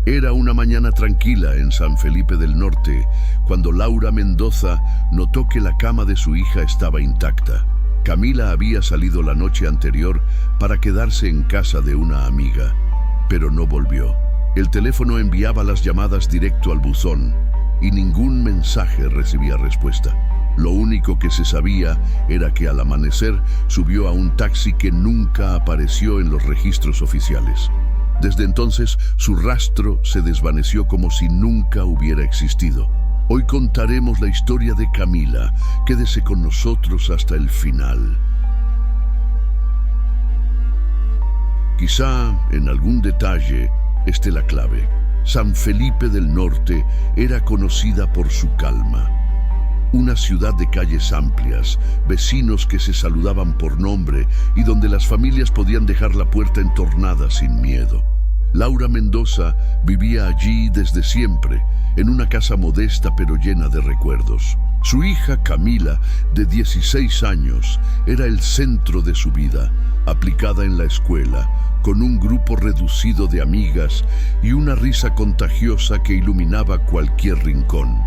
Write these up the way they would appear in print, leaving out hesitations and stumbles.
Era una mañana tranquila en San Felipe del Norte, cuando Laura Mendoza notó que la cama de su hija estaba intacta. Camila había salido la noche anterior para quedarse en casa de una amiga, pero no volvió. El teléfono enviaba las llamadas directo al buzón y ningún mensaje recibía respuesta. Lo único que se sabía era que al amanecer subió a un taxi que nunca apareció en los registros oficiales. Desde entonces, su rastro se desvaneció como si nunca hubiera existido. Hoy contaremos la historia de Camila. Quédese con nosotros hasta el final. Quizá en algún detalle esté la clave. San Felipe del Norte era conocida por su calma. Una ciudad de calles amplias, vecinos que se saludaban por nombre y donde las familias podían dejar la puerta entornada sin miedo. Laura Mendoza vivía allí desde siempre, en una casa modesta pero llena de recuerdos. Su hija Camila, de 16 años, era el centro de su vida, aplicada en la escuela, con un grupo reducido de amigas y una risa contagiosa que iluminaba cualquier rincón.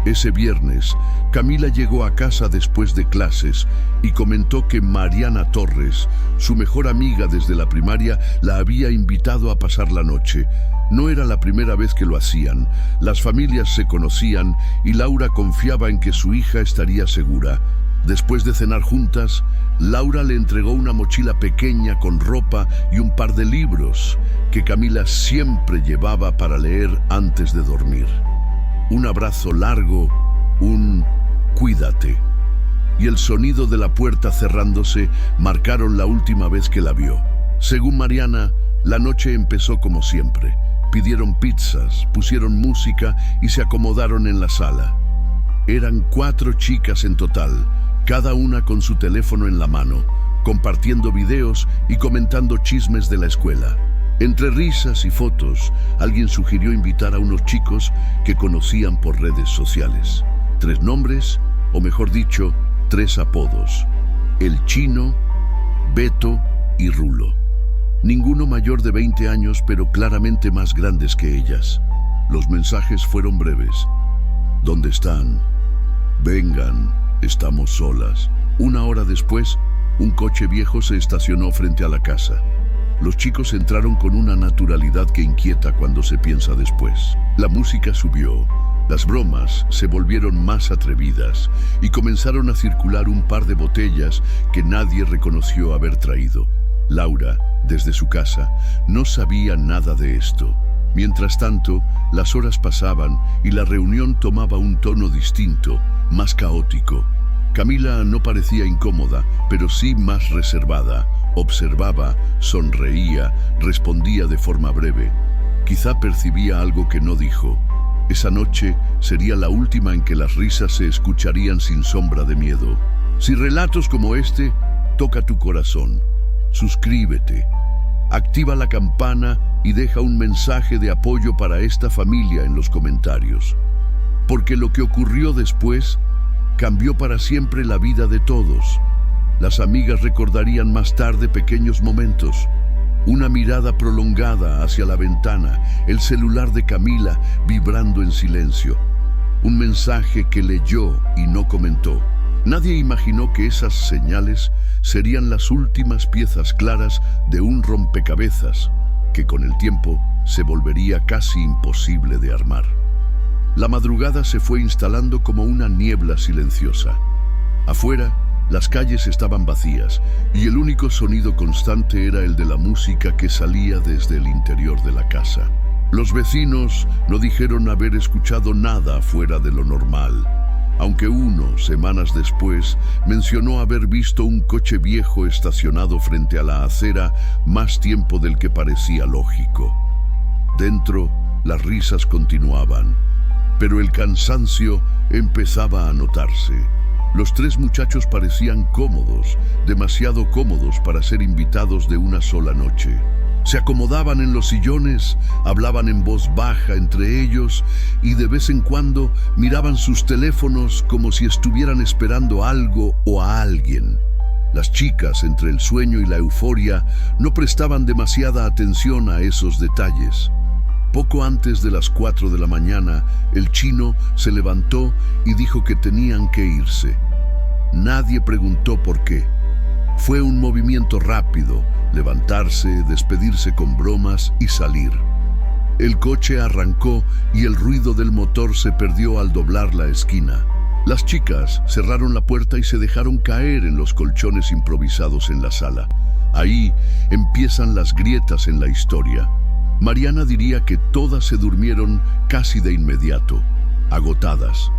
Ese viernes, Camila llegó a casa después de clases y comentó que Mariana Torres, su mejor amiga desde la primaria, la había invitado a pasar la noche. No era la primera vez que lo hacían. Las familias se conocían y Laura confiaba en que su hija estaría segura. Después de cenar juntas, Laura le entregó una mochila pequeña con ropa y un par de libros que Camila siempre llevaba para leer antes de dormir. Un abrazo largo, un cuídate, y el sonido de la puerta cerrándose marcaron la última vez que la vio. Según Mariana, la noche empezó como siempre. Pidieron pizzas, pusieron música y se acomodaron en la sala. Eran 4 chicas en total, cada una con su teléfono en la mano, compartiendo videos y comentando chismes de la escuela. Entre risas y fotos, alguien sugirió invitar a unos chicos que conocían por redes sociales. 3 nombres, o mejor dicho, 3 apodos: El Chino, Beto y Rulo. Ninguno mayor de 20 años, pero claramente más grandes que ellas. Los mensajes fueron breves. ¿Dónde están? Vengan, estamos solas. 1 hora después, un coche viejo se estacionó frente a la casa. Los chicos entraron con una naturalidad que inquieta cuando se piensa después. La música subió, las bromas se volvieron más atrevidas y comenzaron a circular un par de botellas que nadie reconoció haber traído. Laura, desde su casa, no sabía nada de esto. Mientras tanto, las horas pasaban y la reunión tomaba un tono distinto, más caótico. Camila no parecía incómoda, pero sí más reservada. Observaba, sonreía, respondía de forma breve. Quizá percibía algo que no dijo. Esa noche sería la última en que las risas se escucharían sin sombra de miedo. Si relatos como este toca tu corazón, suscríbete, activa la campana y deja un mensaje de apoyo para esta familia en los comentarios. Porque lo que ocurrió después cambió para siempre la vida de todos. Las amigas recordarían más tarde pequeños momentos. Una mirada prolongada hacia la ventana, el celular de Camila vibrando en silencio. Un mensaje que leyó y no comentó. Nadie imaginó que esas señales serían las últimas piezas claras de un rompecabezas que con el tiempo se volvería casi imposible de armar. La madrugada se fue instalando como una niebla silenciosa. Afuera, las calles estaban vacías y el único sonido constante era el de la música que salía desde el interior de la casa. Los vecinos no dijeron haber escuchado nada fuera de lo normal, aunque uno, semanas después, mencionó haber visto un coche viejo estacionado frente a la acera más tiempo del que parecía lógico. Dentro, las risas continuaban, pero el cansancio empezaba a notarse. Los 3 muchachos parecían cómodos, demasiado cómodos para ser invitados de una sola noche. Se acomodaban en los sillones, hablaban en voz baja entre ellos y de vez en cuando miraban sus teléfonos como si estuvieran esperando algo o a alguien. Las chicas, entre el sueño y la euforia, no prestaban demasiada atención a esos detalles. Poco antes de las 4 de la mañana, el chino se levantó y dijo que tenían que irse. Nadie preguntó por qué. Fue un movimiento rápido, levantarse, despedirse con bromas y salir. El coche arrancó y el ruido del motor se perdió al doblar la esquina. Las chicas cerraron la puerta y se dejaron caer en los colchones improvisados en la sala. Ahí empiezan las grietas en la historia. Mariana diría que todas se durmieron casi de inmediato, agotadas.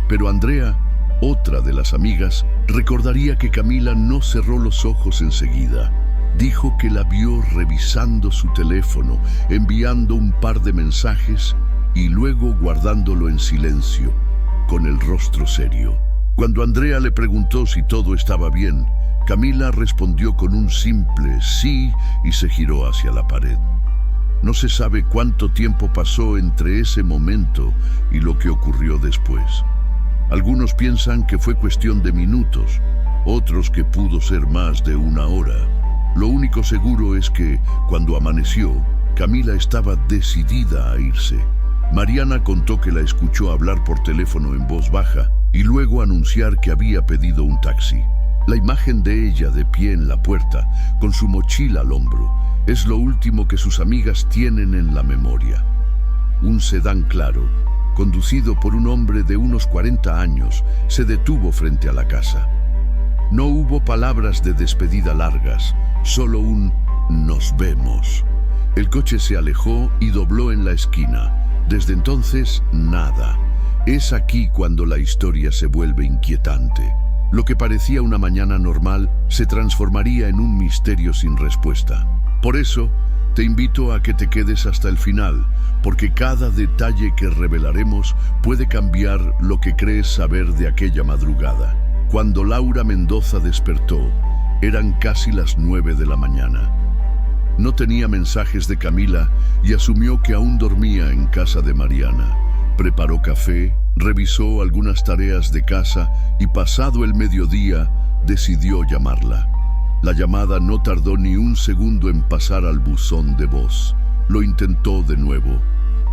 Pero Andrea, otra de las amigas, recordaría que Camila no cerró los ojos enseguida. Dijo que la vio revisando su teléfono, enviando un par de mensajes y luego guardándolo en silencio, con el rostro serio. Cuando Andrea le preguntó si todo estaba bien, Camila respondió con un simple sí y se giró hacia la pared. No se sabe cuánto tiempo pasó entre ese momento y lo que ocurrió después. Algunos piensan que fue cuestión de minutos, otros que pudo ser más de una hora. Lo único seguro es que, cuando amaneció, Camila estaba decidida a irse. Mariana contó que la escuchó hablar por teléfono en voz baja y luego anunciar que había pedido un taxi. La imagen de ella de pie en la puerta, con su mochila al hombro, es lo último que sus amigas tienen en la memoria. Un sedán claro, conducido por un hombre de unos 40 años, se detuvo frente a la casa. No hubo palabras de despedida largas, solo un «nos vemos». El coche se alejó y dobló en la esquina. Desde entonces, nada. Es aquí cuando la historia se vuelve inquietante. Lo que parecía una mañana normal se transformaría en un misterio sin respuesta. Por eso, te invito a que te quedes hasta el final, porque cada detalle que revelaremos puede cambiar lo que crees saber de aquella madrugada. Cuando Laura Mendoza despertó, eran casi las 9 de la mañana. No tenía mensajes de Camila y asumió que aún dormía en casa de Mariana. Preparó café, revisó algunas tareas de casa y pasado el mediodía decidió llamarla. La llamada no tardó ni un segundo en pasar al buzón de voz. Lo intentó de nuevo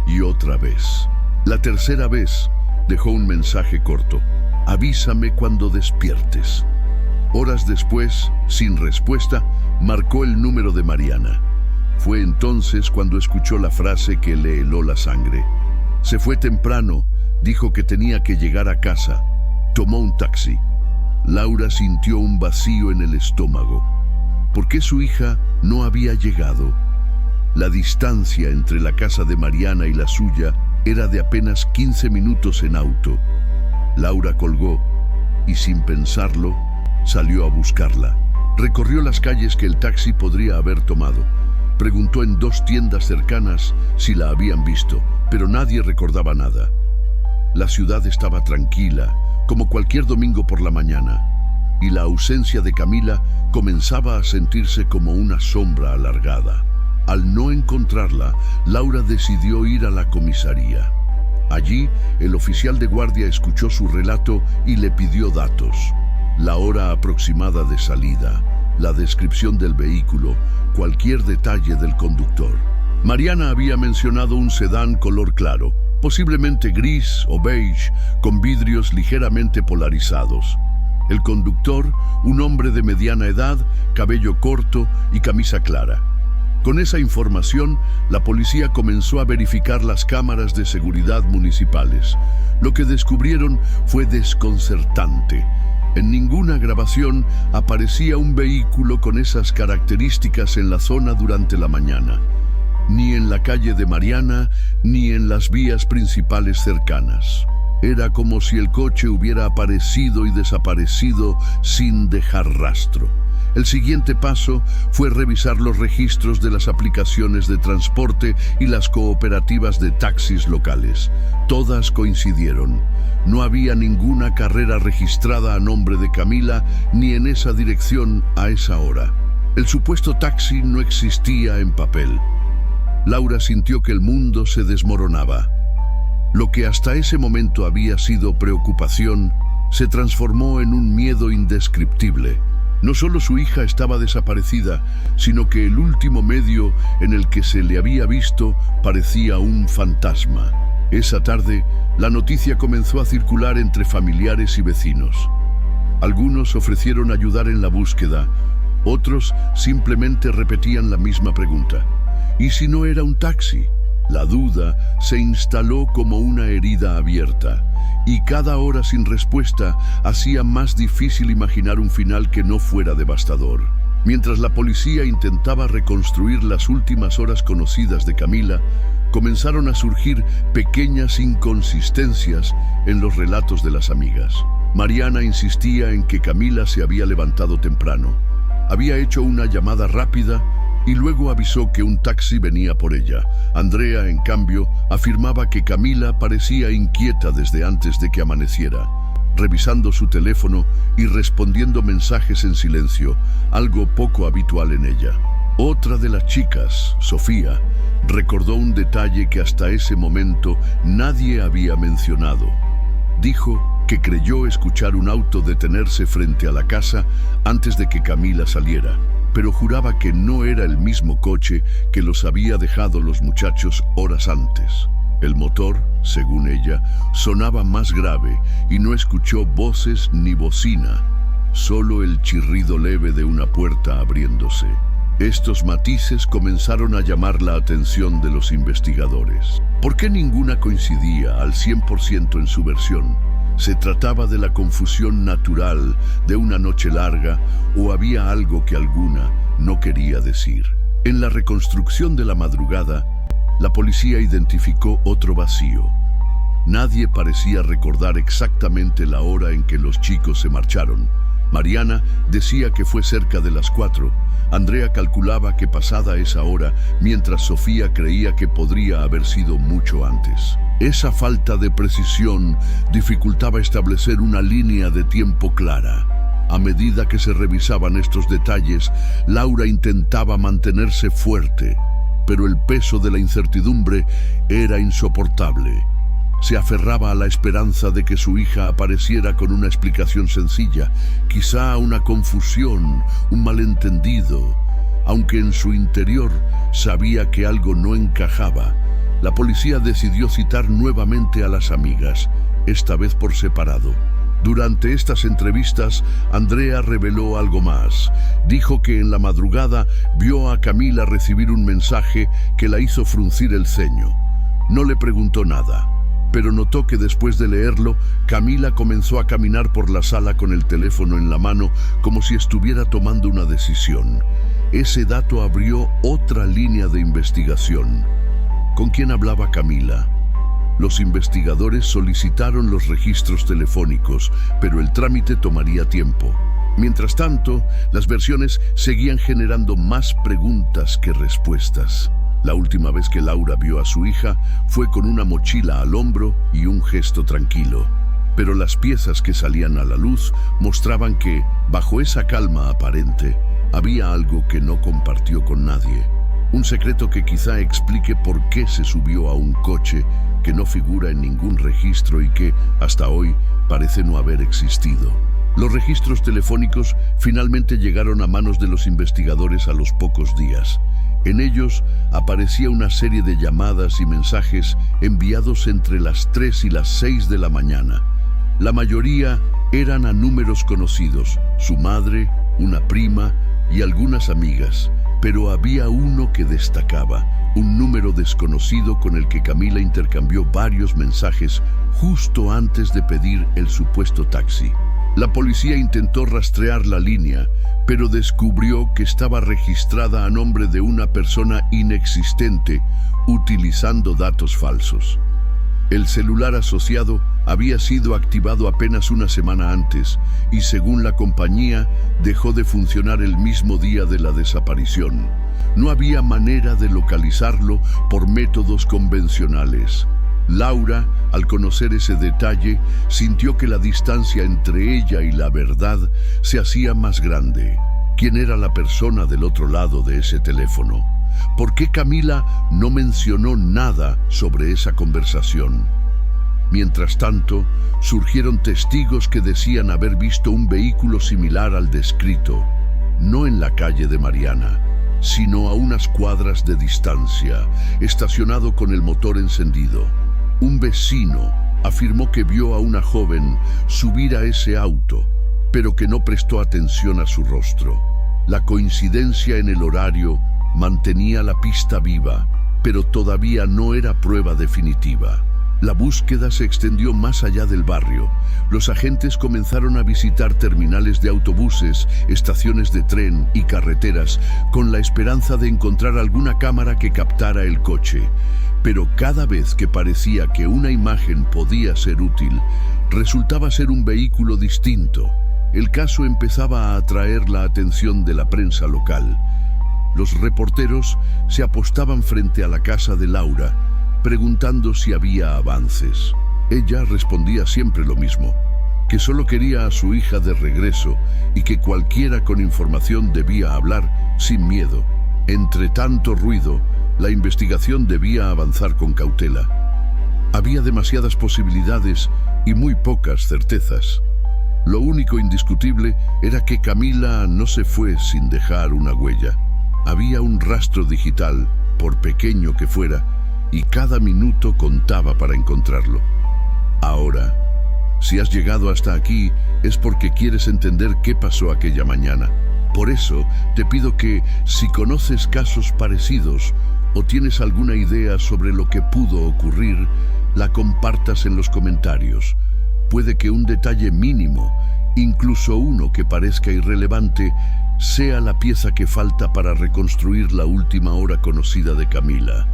y otra vez. La tercera vez dejó un mensaje corto: «Avísame cuando despiertes». Horas después, sin respuesta, marcó el número de Mariana. Fue entonces cuando escuchó la frase que le heló la sangre. Se fue temprano, dijo que tenía que llegar a casa. Tomó un taxi. Laura sintió un vacío en el estómago. ¿Por qué su hija no había llegado? La distancia entre la casa de Mariana y la suya era de apenas 15 minutos en auto. Laura colgó y, sin pensarlo, salió a buscarla. Recorrió las calles que el taxi podría haber tomado. Preguntó en 2 tiendas cercanas si la habían visto, pero nadie recordaba nada. La ciudad estaba tranquila, como cualquier domingo por la mañana, y la ausencia de Camila comenzaba a sentirse como una sombra alargada. Al no encontrarla, Laura decidió ir a la comisaría. Allí, el oficial de guardia escuchó su relato y le pidió datos: la hora aproximada de salida, la descripción del vehículo, cualquier detalle del conductor. Mariana había mencionado un sedán color claro, posiblemente gris o beige, con vidrios ligeramente polarizados. El conductor, un hombre de mediana edad, cabello corto y camisa clara. Con esa información, la policía comenzó a verificar las cámaras de seguridad municipales. Lo que descubrieron fue desconcertante. En ninguna grabación aparecía un vehículo con esas características en la zona durante la mañana, ni en la calle de Mariana, ni en las vías principales cercanas. Era como si el coche hubiera aparecido y desaparecido sin dejar rastro. El siguiente paso fue revisar los registros de las aplicaciones de transporte y las cooperativas de taxis locales. Todas coincidieron. No había ninguna carrera registrada a nombre de Camila ni en esa dirección a esa hora. El supuesto taxi no existía en papel. Laura sintió que el mundo se desmoronaba. Lo que hasta ese momento había sido preocupación se transformó en un miedo indescriptible. No solo su hija estaba desaparecida, sino que el último medio en el que se le había visto parecía un fantasma. Esa tarde, la noticia comenzó a circular entre familiares y vecinos. Algunos ofrecieron ayudar en la búsqueda, otros simplemente repetían la misma pregunta. ¿Y si no era un taxi? La duda se instaló como una herida abierta, y cada hora sin respuesta hacía más difícil imaginar un final que no fuera devastador. Mientras la policía intentaba reconstruir las últimas horas conocidas de Camila, comenzaron a surgir pequeñas inconsistencias en los relatos de las amigas. Mariana insistía en que Camila se había levantado temprano. Había hecho una llamada rápida y luego avisó que un taxi venía por ella. Andrea, en cambio, afirmaba que Camila parecía inquieta desde antes de que amaneciera, revisando su teléfono y respondiendo mensajes en silencio, algo poco habitual en ella. Otra de las chicas, Sofía, recordó un detalle que hasta ese momento nadie había mencionado. Dijo que creyó escuchar un auto detenerse frente a la casa antes de que Camila saliera, pero juraba que no era el mismo coche que los había dejado los muchachos horas antes. El motor, según ella, sonaba más grave y no escuchó voces ni bocina, solo el chirrido leve de una puerta abriéndose. Estos matices comenzaron a llamar la atención de los investigadores. ¿Por qué ninguna coincidía al 100% en su versión? ¿Se trataba de la confusión natural de una noche larga o había algo que alguna no quería decir? En la reconstrucción de la madrugada, la policía identificó otro vacío. Nadie parecía recordar exactamente la hora en que los chicos se marcharon. Mariana decía que fue cerca de las 4. Andrea calculaba que pasada esa hora, mientras Sofía creía que podría haber sido mucho antes. Esa falta de precisión dificultaba establecer una línea de tiempo clara. A medida que se revisaban estos detalles, Laura intentaba mantenerse fuerte, pero el peso de la incertidumbre era insoportable. Se aferraba a la esperanza de que su hija apareciera con una explicación sencilla, quizá una confusión, un malentendido. Aunque en su interior sabía que algo no encajaba, la policía decidió citar nuevamente a las amigas, esta vez por separado. Durante estas entrevistas, Andrea reveló algo más. Dijo que en la madrugada vio a Camila recibir un mensaje que la hizo fruncir el ceño. No le preguntó nada, pero notó que después de leerlo, Camila comenzó a caminar por la sala con el teléfono en la mano, como si estuviera tomando una decisión. Ese dato abrió otra línea de investigación. ¿Con quién hablaba Camila? Los investigadores solicitaron los registros telefónicos, pero el trámite tomaría tiempo. Mientras tanto, las versiones seguían generando más preguntas que respuestas. La última vez que Laura vio a su hija fue con una mochila al hombro y un gesto tranquilo. Pero las piezas que salían a la luz mostraban que, bajo esa calma aparente, había algo que no compartió con nadie. Un secreto que quizá explique por qué se subió a un coche que no figura en ningún registro y que, hasta hoy, parece no haber existido. Los registros telefónicos finalmente llegaron a manos de los investigadores a los pocos días. En ellos aparecía una serie de llamadas y mensajes enviados entre las 3 y las 6 de la mañana. La mayoría eran a números conocidos, su madre, una prima y algunas amigas, pero había uno que destacaba, un número desconocido con el que Camila intercambió varios mensajes justo antes de pedir el supuesto taxi. La policía intentó rastrear la línea, pero descubrió que estaba registrada a nombre de una persona inexistente, utilizando datos falsos. El celular asociado había sido activado apenas una semana antes y, según la compañía, dejó de funcionar el mismo día de la desaparición. No había manera de localizarlo por métodos convencionales. Laura, al conocer ese detalle, sintió que la distancia entre ella y la verdad se hacía más grande. ¿Quién era la persona del otro lado de ese teléfono? ¿Por qué Camila no mencionó nada sobre esa conversación? Mientras tanto, surgieron testigos que decían haber visto un vehículo similar al descrito, no en la calle de Mariana, sino a unas cuadras de distancia, estacionado con el motor encendido. Un vecino afirmó que vio a una joven subir a ese auto, pero que no prestó atención a su rostro. La coincidencia en el horario mantenía la pista viva, pero todavía no era prueba definitiva. La búsqueda se extendió más allá del barrio. Los agentes comenzaron a visitar terminales de autobuses, estaciones de tren y carreteras con la esperanza de encontrar alguna cámara que captara el coche. Pero cada vez que parecía que una imagen podía ser útil, resultaba ser un vehículo distinto. El caso empezaba a atraer la atención de la prensa local. Los reporteros se apostaban frente a la casa de Laura, preguntando si había avances. Ella respondía siempre lo mismo, que solo quería a su hija de regreso y que cualquiera con información debía hablar sin miedo. Entre tanto ruido, la investigación debía avanzar con cautela. Había demasiadas posibilidades y muy pocas certezas. Lo único indiscutible era que Camila no se fue sin dejar una huella. Había un rastro digital, por pequeño que fuera, y cada minuto contaba para encontrarlo. Ahora, si has llegado hasta aquí, es porque quieres entender qué pasó aquella mañana. Por eso, te pido que, si conoces casos parecidos o tienes alguna idea sobre lo que pudo ocurrir, la compartas en los comentarios. Puede que un detalle mínimo, incluso uno que parezca irrelevante, sea la pieza que falta para reconstruir la última hora conocida de Camila.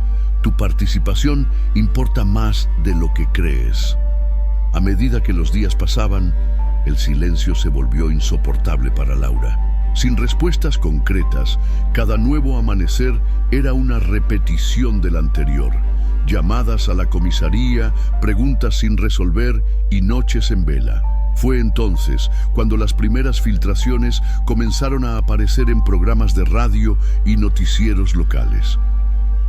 Tu participación importa más de lo que crees. A medida que los días pasaban, el silencio se volvió insoportable para Laura. Sin respuestas concretas, cada nuevo amanecer era una repetición del anterior. Llamadas a la comisaría, preguntas sin resolver y noches en vela. Fue entonces cuando las primeras filtraciones comenzaron a aparecer en programas de radio y noticieros locales.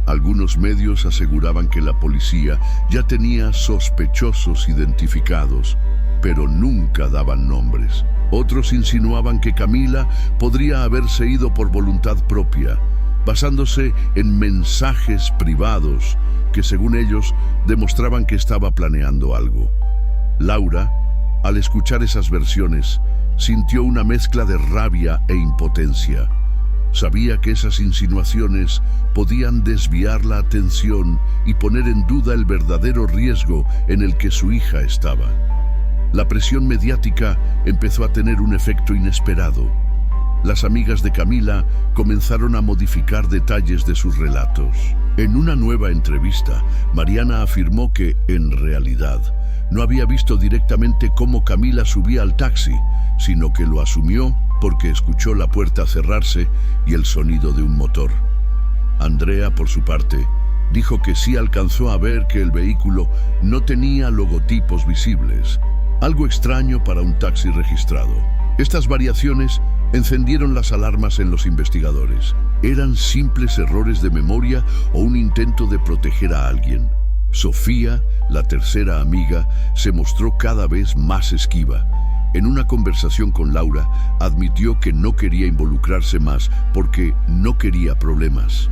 Algunos medios aseguraban que la policía ya tenía sospechosos identificados, pero nunca daban nombres. Otros insinuaban que Camila podría haberse ido por voluntad propia, basándose en mensajes privados que, según ellos, demostraban que estaba planeando algo. Laura, al escuchar esas versiones, sintió una mezcla de rabia e impotencia. Sabía que esas insinuaciones podían desviar la atención y poner en duda el verdadero riesgo en el que su hija estaba. La presión mediática empezó a tener un efecto inesperado. Las amigas de Camila comenzaron a modificar detalles de sus relatos. En una nueva entrevista, Mariana afirmó que, en realidad, no había visto directamente cómo Camila subía al taxi, sino que lo asumió porque escuchó la puerta cerrarse y el sonido de un motor. Andrea, por su parte, dijo que sí alcanzó a ver que el vehículo no tenía logotipos visibles, algo extraño para un taxi registrado. Estas variaciones encendieron las alarmas en los investigadores. ¿Eran simples errores de memoria o un intento de proteger a alguien? Sofía, la tercera amiga, se mostró cada vez más esquiva. En una conversación con Laura, admitió que no quería involucrarse más porque no quería problemas.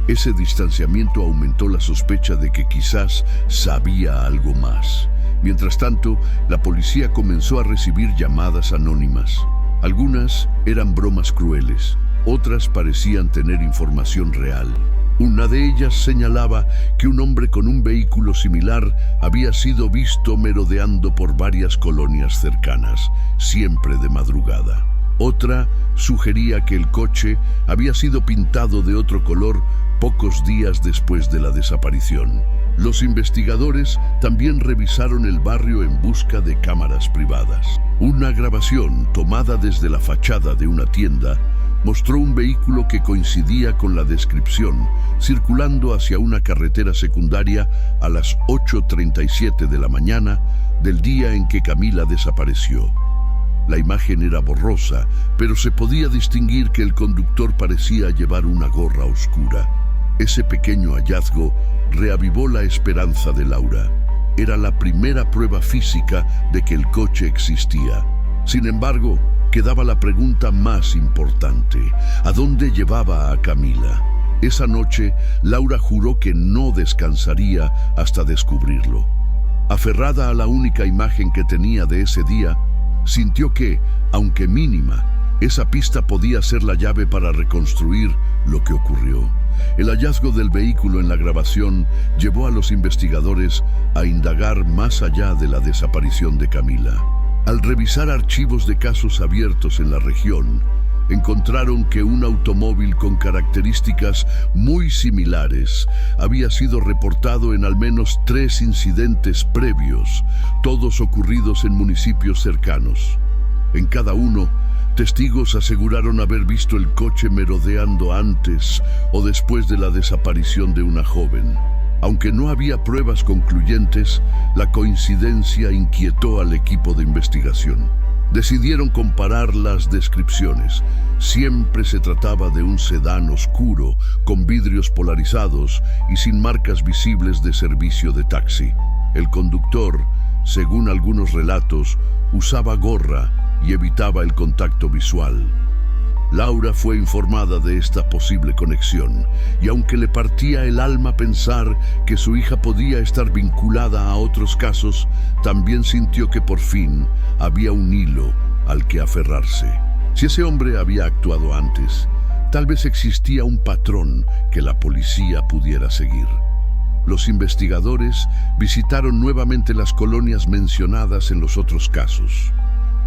Ese distanciamiento aumentó la sospecha de que quizás sabía algo más. Mientras tanto, la policía comenzó a recibir llamadas anónimas. Algunas eran bromas crueles, otras parecían tener información real. Una de ellas señalaba que un hombre con un vehículo similar había sido visto merodeando por varias colonias cercanas, siempre de madrugada. Otra sugería que el coche había sido pintado de otro color pocos días después de la desaparición. Los investigadores también revisaron el barrio en busca de cámaras privadas. Una grabación tomada desde la fachada de una tienda mostró un vehículo que coincidía con la descripción, circulando hacia una carretera secundaria a las 8:37 de la mañana del día en que Camila desapareció. La imagen era borrosa, pero se podía distinguir que el conductor parecía llevar una gorra oscura. Ese pequeño hallazgo reavivó la esperanza de Laura. era la primera prueba física de que el coche existía. Sin embargo, quedaba la pregunta más importante: ¿a dónde llevaba a Camila? Esa noche, Laura juró que no descansaría hasta descubrirlo. Aferrada a la única imagen que tenía de ese día, sintió que, aunque mínima, esa pista podía ser la llave para reconstruir lo que ocurrió. El hallazgo del vehículo en la grabación llevó a los investigadores a indagar más allá de la desaparición de Camila. Al revisar archivos de casos abiertos en la región, encontraron que un automóvil con características muy similares había sido reportado en al menos 3 incidentes previos, todos ocurridos en municipios cercanos. En cada uno, testigos aseguraron haber visto el coche merodeando antes o después de la desaparición de una joven. Aunque no había pruebas concluyentes, la coincidencia inquietó al equipo de investigación. Decidieron comparar las descripciones. Siempre se trataba de un sedán oscuro, con vidrios polarizados y sin marcas visibles de servicio de taxi. El conductor, según algunos relatos, usaba gorra y evitaba el contacto visual. Laura fue informada de esta posible conexión, y aunque le partía el alma pensar que su hija podía estar vinculada a otros casos, también sintió que por fin había un hilo al que aferrarse. Si ese hombre había actuado antes, tal vez existía un patrón que la policía pudiera seguir. Los investigadores visitaron nuevamente las colonias mencionadas en los otros casos.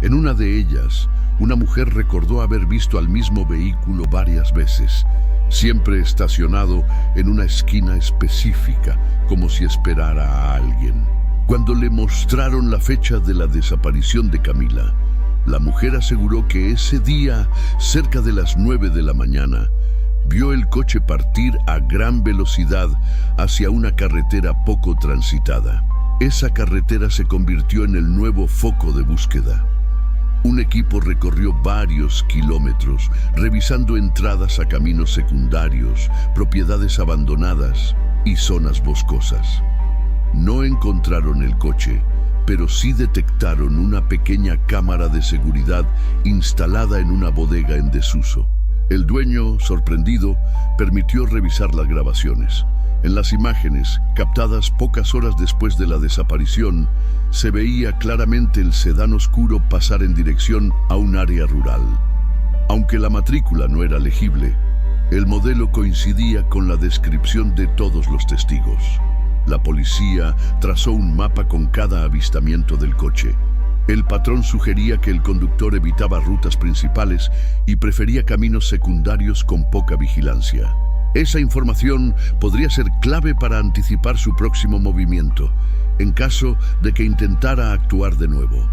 En una de ellas, una mujer recordó haber visto al mismo vehículo varias veces, siempre estacionado en una esquina específica, como si esperara a alguien. Cuando le mostraron la fecha de la desaparición de Camila, la mujer aseguró que ese día, cerca de las 9 de la mañana, vio el coche partir a gran velocidad hacia una carretera poco transitada. Esa carretera se convirtió en el nuevo foco de búsqueda. Un equipo recorrió varios kilómetros, revisando entradas a caminos secundarios, propiedades abandonadas y zonas boscosas. No encontraron el coche, pero sí detectaron una pequeña cámara de seguridad instalada en una bodega en desuso. El dueño, sorprendido, permitió revisar las grabaciones. En las imágenes, captadas pocas horas después de la desaparición, se veía claramente el sedán oscuro pasar en dirección a un área rural. Aunque la matrícula no era legible, el modelo coincidía con la descripción de todos los testigos. La policía trazó un mapa con cada avistamiento del coche. El patrón sugería que el conductor evitaba rutas principales y prefería caminos secundarios con poca vigilancia. Esa información podría ser clave para anticipar su próximo movimiento, en caso de que intentara actuar de nuevo.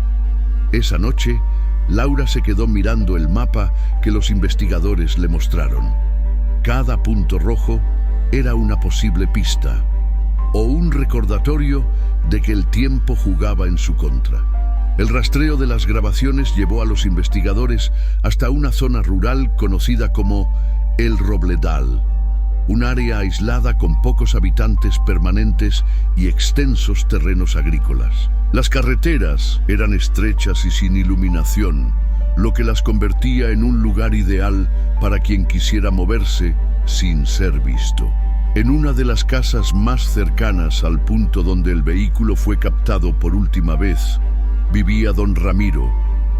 Esa noche, Laura se quedó mirando el mapa que los investigadores le mostraron. Cada punto rojo era una posible pista, o un recordatorio de que el tiempo jugaba en su contra. El rastreo de las grabaciones llevó a los investigadores hasta una zona rural conocida como El Robledal, un área aislada con pocos habitantes permanentes y extensos terrenos agrícolas. Las carreteras eran estrechas y sin iluminación, lo que las convertía en un lugar ideal para quien quisiera moverse sin ser visto. En una de las casas más cercanas al punto donde el vehículo fue captado por última vez, vivía don Ramiro,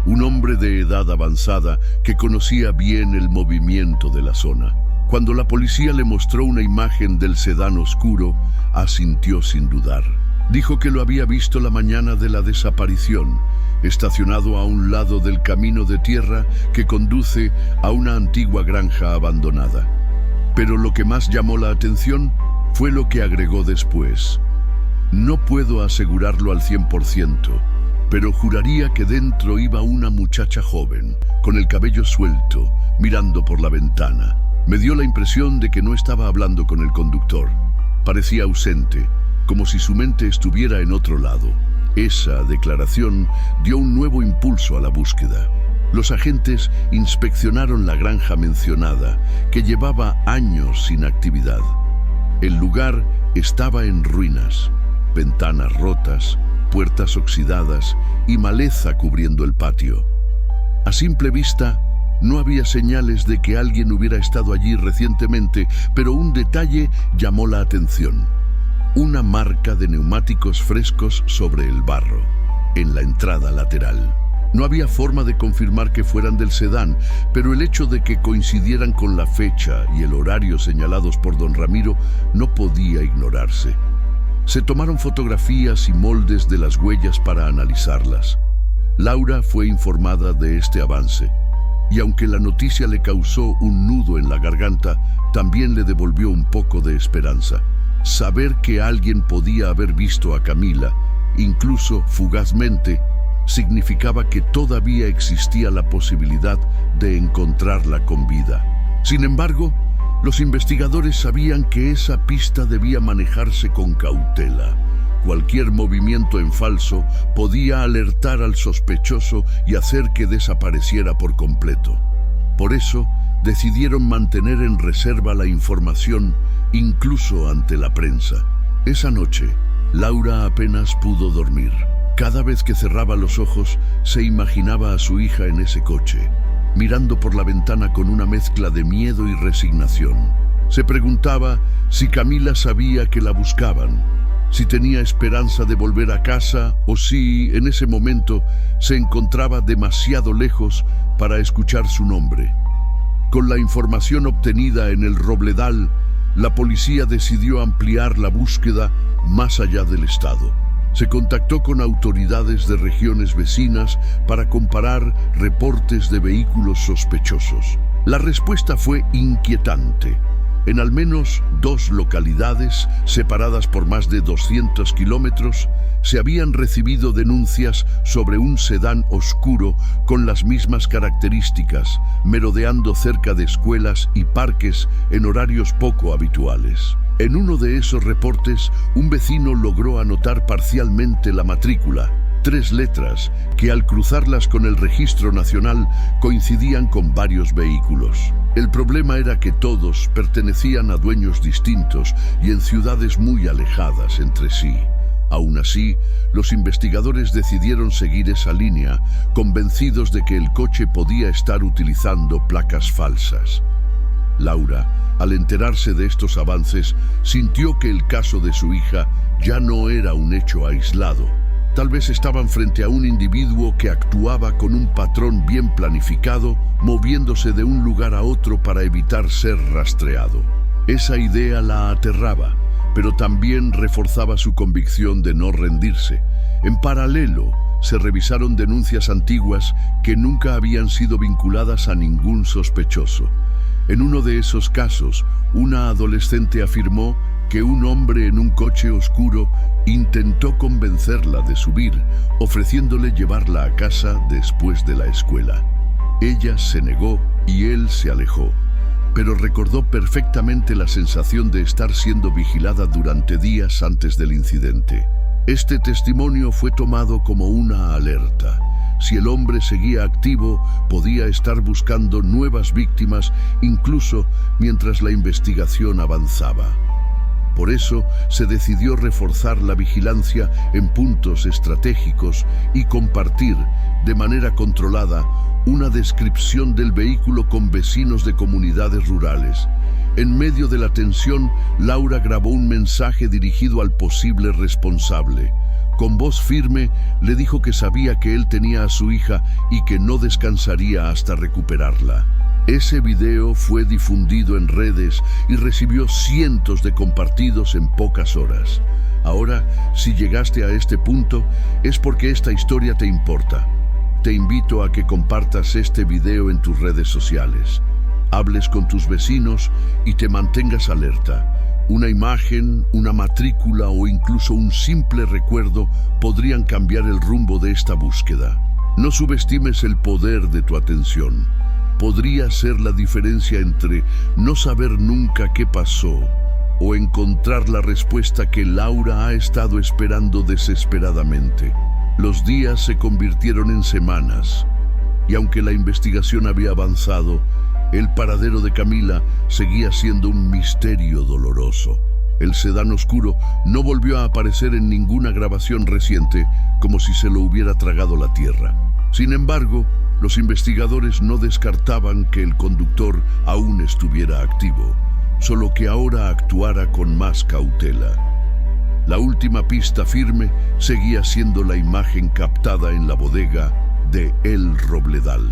un hombre de edad avanzada que conocía bien el movimiento de la zona. Cuando la policía le mostró una imagen del sedán oscuro, asintió sin dudar. Dijo que lo había visto la mañana de la desaparición, estacionado a un lado del camino de tierra que conduce a una antigua granja abandonada. Pero lo que más llamó la atención fue lo que agregó después. No puedo asegurarlo al 100%, pero juraría que dentro iba una muchacha joven, con el cabello suelto, mirando por la ventana. Me dio la impresión de que no estaba hablando con el conductor. Parecía ausente, como si su mente estuviera en otro lado. Esa declaración dio un nuevo impulso a la búsqueda. Los agentes inspeccionaron la granja mencionada, que llevaba años sin actividad. El lugar estaba en ruinas. ventanas rotas, puertas oxidadas y maleza cubriendo el patio. A simple vista, no había señales de que alguien hubiera estado allí recientemente, pero un detalle llamó la atención. Una marca de neumáticos frescos sobre el barro, en la entrada lateral. No había forma de confirmar que fueran del sedán, pero el hecho de que coincidieran con la fecha y el horario señalados por don Ramiro no podía ignorarse. Se tomaron fotografías y moldes de las huellas para analizarlas. Laura fue informada de este avance, y aunque la noticia le causó un nudo en la garganta, también le devolvió un poco de esperanza. Saber que alguien podía haber visto a Camila, incluso fugazmente, significaba que todavía existía la posibilidad de encontrarla con vida. Sin embargo, los investigadores sabían que esa pista debía manejarse con cautela. Cualquier movimiento en falso podía alertar al sospechoso y hacer que desapareciera por completo. Por eso, decidieron mantener en reserva la información, incluso ante la prensa. Esa noche, Laura apenas pudo dormir. Cada vez que cerraba los ojos, se imaginaba a su hija en ese coche, mirando por la ventana con una mezcla de miedo y resignación. Se preguntaba si Camila sabía que la buscaban, si tenía esperanza de volver a casa o si, en ese momento, se encontraba demasiado lejos para escuchar su nombre. Con la información obtenida en el Robledal, la policía decidió ampliar la búsqueda más allá del estado. Se contactó con autoridades de regiones vecinas para comparar reportes de vehículos sospechosos. La respuesta fue inquietante. En al menos 2 localidades, separadas por más de 200 kilómetros, se habían recibido denuncias sobre un sedán oscuro con las mismas características, merodeando cerca de escuelas y parques en horarios poco habituales. En uno de esos reportes, un vecino logró anotar parcialmente la matrícula, 3 letras que al cruzarlas con el registro nacional coincidían con varios vehículos. El problema era que todos pertenecían a dueños distintos y en ciudades muy alejadas entre sí. Aún así, los investigadores decidieron seguir esa línea, convencidos de que el coche podía estar utilizando placas falsas. Laura, al enterarse de estos avances, sintió que el caso de su hija ya no era un hecho aislado. Tal vez estaban frente a un individuo que actuaba con un patrón bien planificado, moviéndose de un lugar a otro para evitar ser rastreado. Esa idea la aterraba, pero también reforzaba su convicción de no rendirse. En paralelo, se revisaron denuncias antiguas que nunca habían sido vinculadas a ningún sospechoso. En uno de esos casos, una adolescente afirmó que un hombre en un coche oscuro intentó convencerla de subir, ofreciéndole llevarla a casa después de la escuela. Ella se negó y él se alejó, pero recordó perfectamente la sensación de estar siendo vigilada durante días antes del incidente. Este testimonio fue tomado como una alerta. Si el hombre seguía activo, podía estar buscando nuevas víctimas, incluso mientras la investigación avanzaba. Por eso se decidió reforzar la vigilancia en puntos estratégicos y compartir, de manera controlada, una descripción del vehículo con vecinos de comunidades rurales. En medio de la tensión, Laura grabó un mensaje dirigido al posible responsable. Con voz firme, le dijo que sabía que él tenía a su hija y que no descansaría hasta recuperarla. Ese video fue difundido en redes y recibió cientos de compartidos en pocas horas. Ahora, si llegaste a este punto, es porque esta historia te importa. Te invito a que compartas este video en tus redes sociales, hables con tus vecinos y te mantengas alerta. Una imagen, una matrícula o incluso un simple recuerdo podrían cambiar el rumbo de esta búsqueda. No subestimes el poder de tu atención. Podría ser la diferencia entre no saber nunca qué pasó o encontrar la respuesta que Laura ha estado esperando desesperadamente. Los días se convirtieron en semanas, y aunque la investigación había avanzado, el paradero de Camila seguía siendo un misterio doloroso. El sedán oscuro no volvió a aparecer en ninguna grabación reciente, como si se lo hubiera tragado la tierra. Sin embargo, los investigadores no descartaban que el conductor aún estuviera activo, solo que ahora actuara con más cautela. La última pista firme seguía siendo la imagen captada en la bodega de El Robledal.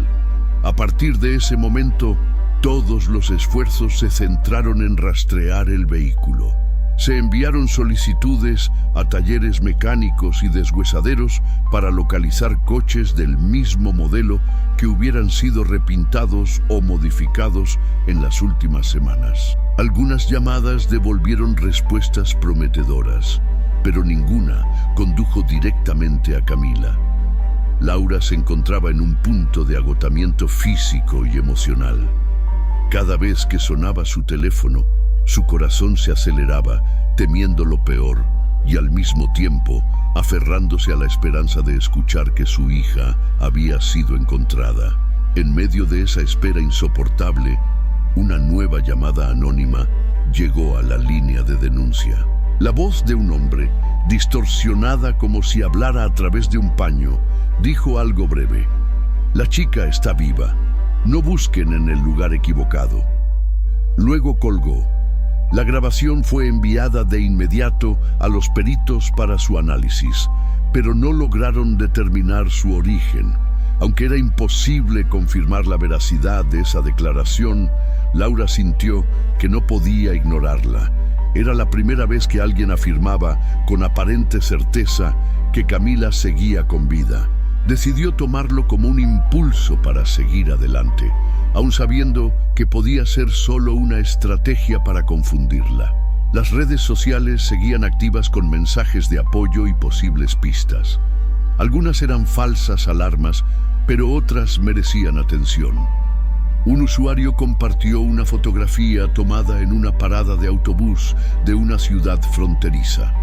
A partir de ese momento, todos los esfuerzos se centraron en rastrear el vehículo. Se enviaron solicitudes a talleres mecánicos y deshuesaderos para localizar coches del mismo modelo que hubieran sido repintados o modificados en las últimas semanas. Algunas llamadas devolvieron respuestas prometedoras, pero ninguna condujo directamente a Camila. Laura se encontraba en un punto de agotamiento físico y emocional. Cada vez que sonaba su teléfono, su corazón se aceleraba, temiendo lo peor, y al mismo tiempo aferrándose a la esperanza de escuchar que su hija había sido encontrada. En medio de esa espera insoportable, una nueva llamada anónima llegó a la línea de denuncia. La voz de un hombre, distorsionada como si hablara a través de un paño, dijo algo breve: «La chica está viva. No busquen en el lugar equivocado». Luego colgó. La grabación fue enviada de inmediato a los peritos para su análisis, pero no lograron determinar su origen. Aunque era imposible confirmar la veracidad de esa declaración, Laura sintió que no podía ignorarla. Era la primera vez que alguien afirmaba con aparente certeza que Camila seguía con vida. Decidió tomarlo como un impulso para seguir adelante, aun sabiendo que podía ser solo una estrategia para confundirla. Las redes sociales seguían activas con mensajes de apoyo y posibles pistas. Algunas eran falsas alarmas, pero otras merecían atención. Un usuario compartió una fotografía tomada en una parada de autobús de una ciudad fronteriza.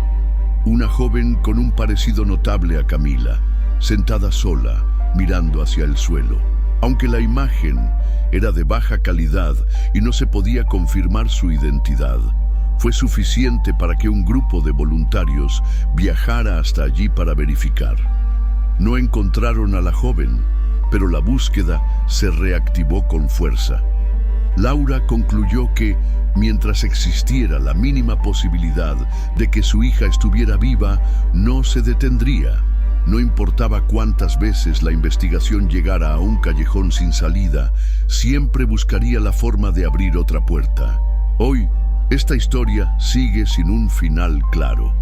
Una joven con un parecido notable a Camila, sentada sola, mirando hacia el suelo. Aunque la imagen era de baja calidad y no se podía confirmar su identidad, fue suficiente para que un grupo de voluntarios viajara hasta allí para verificar. No encontraron a la joven, pero la búsqueda se reactivó con fuerza. Laura concluyó que, mientras existiera la mínima posibilidad de que su hija estuviera viva, no se detendría. No importaba cuántas veces la investigación llegara a un callejón sin salida, siempre buscaría la forma de abrir otra puerta. Hoy, esta historia sigue sin un final claro.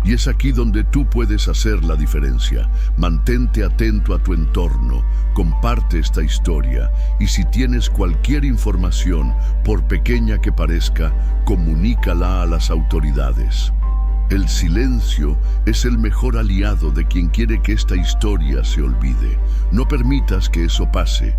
Y es aquí donde tú puedes hacer la diferencia. Mantente atento a tu entorno, comparte esta historia y si tienes cualquier información, por pequeña que parezca, comunícala a las autoridades. El silencio es el mejor aliado de quien quiere que esta historia se olvide. No permitas que eso pase.